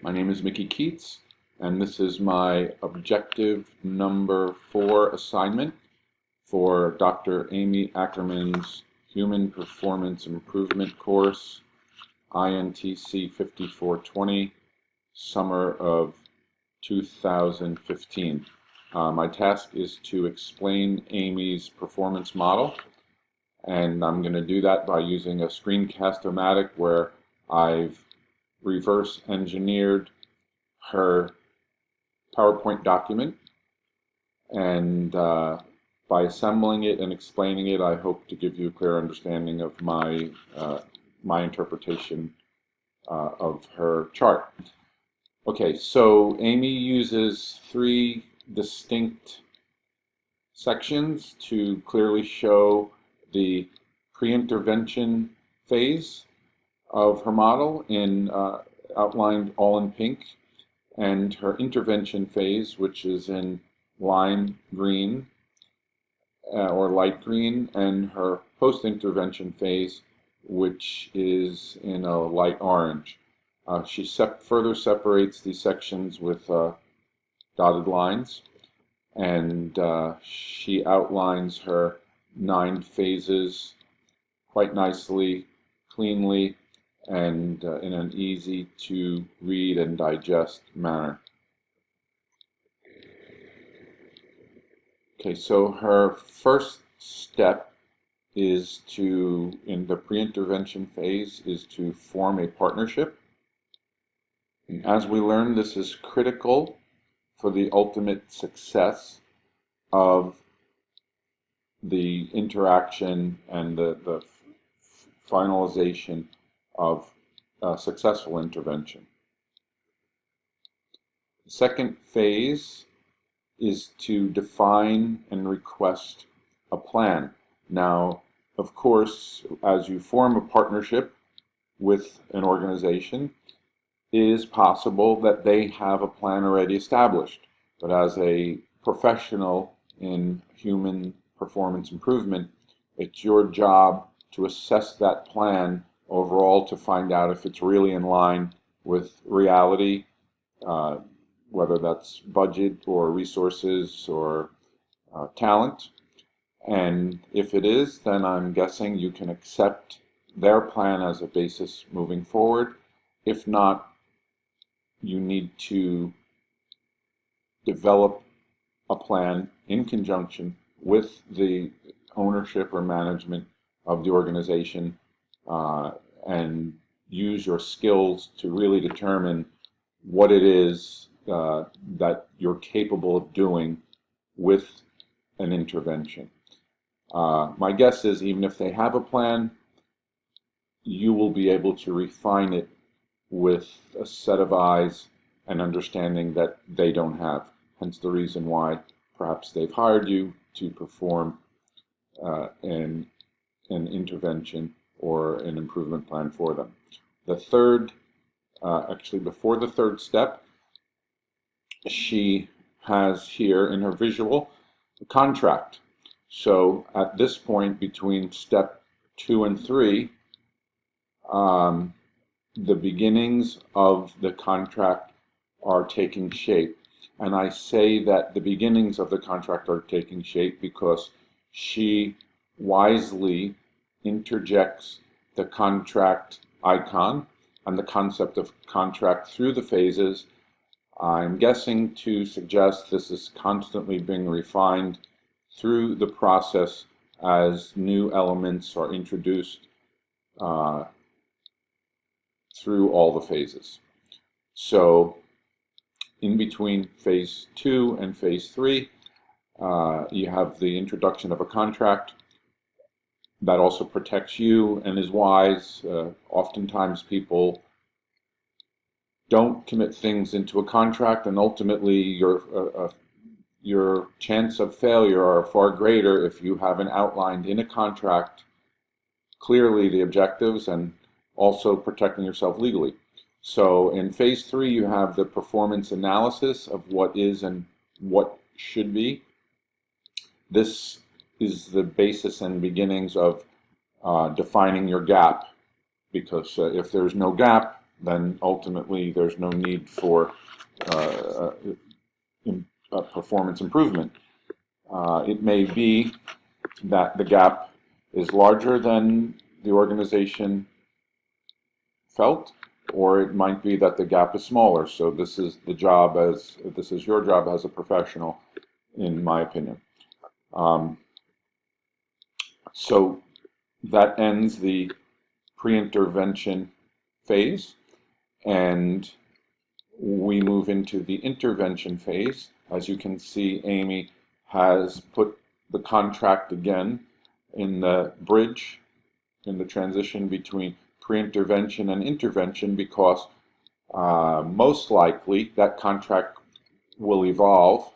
My name is Mickey Keats, and this is my objective number 4 assignment for Dr. Amy Ackerman's Human Performance Improvement course, INTC 5420, summer of 2015. My task is to explain Amy's performance model, and I'm going to do that by using a Screencast-O-Matic where I've reverse engineered her PowerPoint document, and by assembling it and explaining it, I hope to give you a clear understanding of my interpretation of her chart. Okay, so Amy uses 3 distinct sections to clearly show the pre-intervention phase of her model, outlined all in pink, and her intervention phase, which is in lime green or light green, and her post-intervention phase, which is in a light orange. She further separates these sections with dotted lines, and she outlines her 9 phases quite nicely, cleanly, and in an easy to read and digest manner. Okay, so her first step is in the pre-intervention phase, is to form a partnership. And as we learned, this is critical for the ultimate success of the interaction and the finalization of a successful intervention. The second phase is to define and request a plan. Now, of course, as you form a partnership with an organization, it is possible that they have a plan already established. But as a professional in human performance improvement, it's your job to assess that plan overall to find out if it's really in line with reality, whether that's budget or resources or talent. And if it is, then I'm guessing you can accept their plan as a basis moving forward. If not, you need to develop a plan in conjunction with the ownership or management of the organization, and use your skills to really determine what it is that you're capable of doing with an intervention. My guess is even if they have a plan, you will be able to refine it with a set of eyes and understanding that they don't have. Hence the reason why perhaps they've hired you to perform an intervention or an improvement plan for them. The third, actually before the third step, she has here in her visual a contract. So at this point between step 2 and 3, the beginnings of the contract are taking shape. And I say that the beginnings of the contract are taking shape because she wisely interjects the contract icon and the concept of contract through the phases. I'm guessing to suggest this is constantly being refined through the process as new elements are introduced through all the phases. So in between phase 2 and phase 3, you have the introduction of a contract that also protects you and is wise. Oftentimes people don't commit things into a contract, and ultimately your chance of failure are far greater if you haven't outlined in a contract clearly the objectives and also protecting yourself legally. So in phase 3, you have the performance analysis of what is and what should be. This is the basis and beginnings of defining your gap, because if there's no gap, then ultimately there's no need for performance improvement. It may be that the gap is larger than the organization felt, or it might be that the gap is smaller. So this is your job as a professional, in my opinion. So that ends the pre-intervention phase, and we move into the intervention phase. As you can see, Amy has put the contract again in the bridge, in the transition between pre-intervention and intervention, because most likely that contract will evolve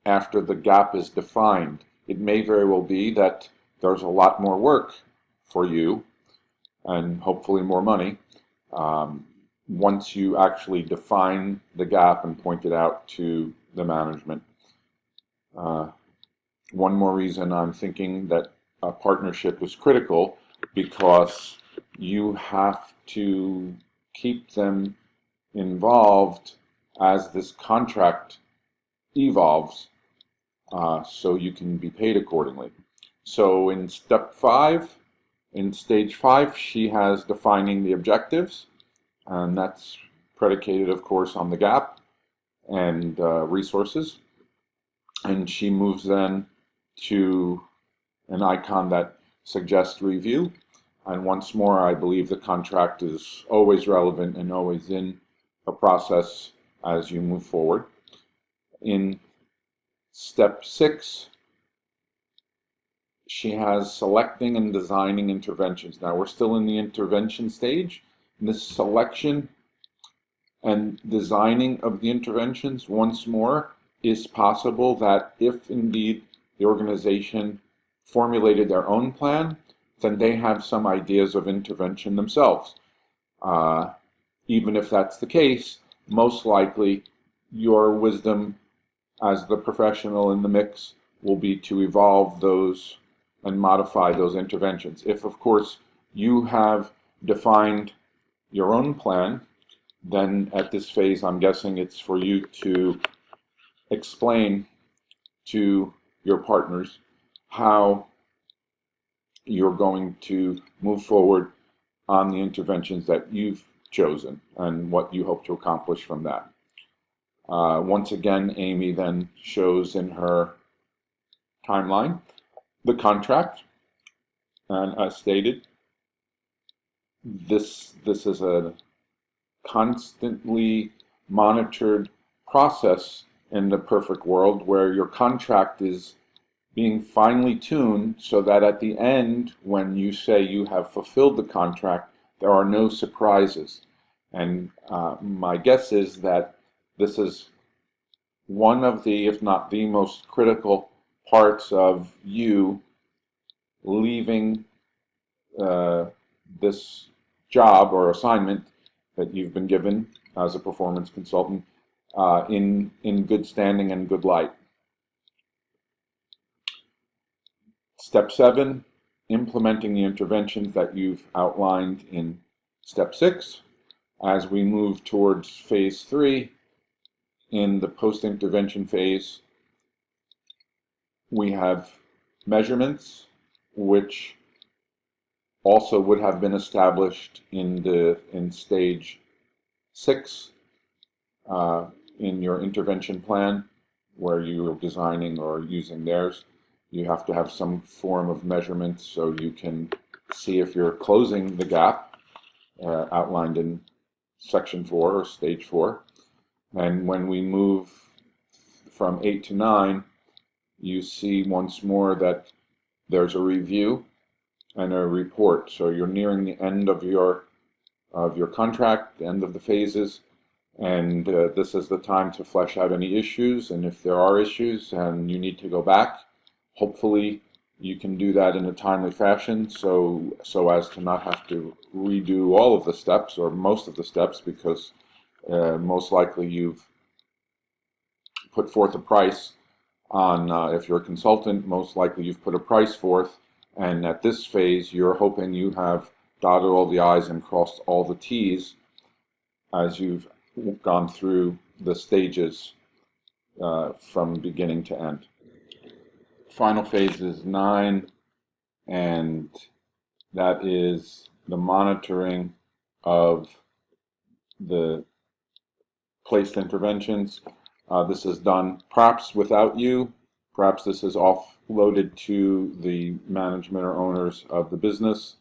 after the gap is defined. It may very well be that there's a lot more work for you, and hopefully more money, once you actually define the gap and point it out to the management. One more reason I'm thinking that a partnership is critical, because you have to keep them involved as this contract evolves, so you can be paid accordingly. So in stage 5, she has defining the objectives, and that's predicated, of course, on the gap and resources. And she moves then to an icon that suggests review. And once more, I believe the contract is always relevant and always in a process as you move forward. In step 6, she has selecting and designing interventions. Now we're still in the intervention stage. This selection and designing of the interventions, once more, is possible that if indeed the organization formulated their own plan, then they have some ideas of intervention themselves. Even if that's the case, most likely your wisdom as the professional in the mix will be to evolve those and modify those interventions. If, of course, you have defined your own plan, then at this phase, I'm guessing it's for you to explain to your partners how you're going to move forward on the interventions that you've chosen and what you hope to accomplish from that. Once again, Amy then shows in her timeline the contract, and as stated, this is a constantly monitored process in the perfect world, where your contract is being finely tuned so that at the end, when you say you have fulfilled the contract, there are no surprises. And my guess is that this is one of the, if not the most critical parts of you leaving this job or assignment that you've been given as a performance consultant in good standing and good light. Step 7, implementing the interventions that you've outlined in step 6. As we move towards phase 3, in the post-intervention phase, we have measurements which also would have been established in stage 6 in your intervention plan, where you're designing or using theirs. You have to have some form of measurements so you can see if you're closing the gap outlined in section 4 or stage 4. And when we move from 8 to 9, you see once more that there's a review and a report. So you're nearing the end of your contract, the end of the phases, and this is the time to flesh out any issues. And if there are issues and you need to go back, hopefully you can do that in a timely fashion, so as to not have to redo all of the steps or most of the steps, because most likely you've put forth a price on, if you're a consultant, most likely you've put a price forth, and at this phase you're hoping you have dotted all the I's and crossed all the T's as you've gone through the stages from beginning to end. Final phase is 9, and that is the monitoring of the placed interventions. This is done perhaps without you. Perhaps this is offloaded to the management or owners of the business,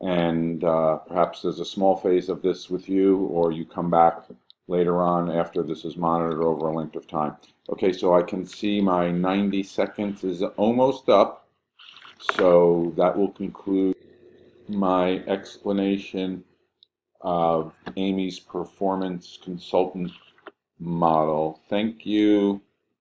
and perhaps there's a small phase of this with you, or you come back later on after this is monitored over a length of time. Okay, so I can see my 90 seconds is almost up, so that will conclude my explanation of Amy's performance consultant model. Thank you.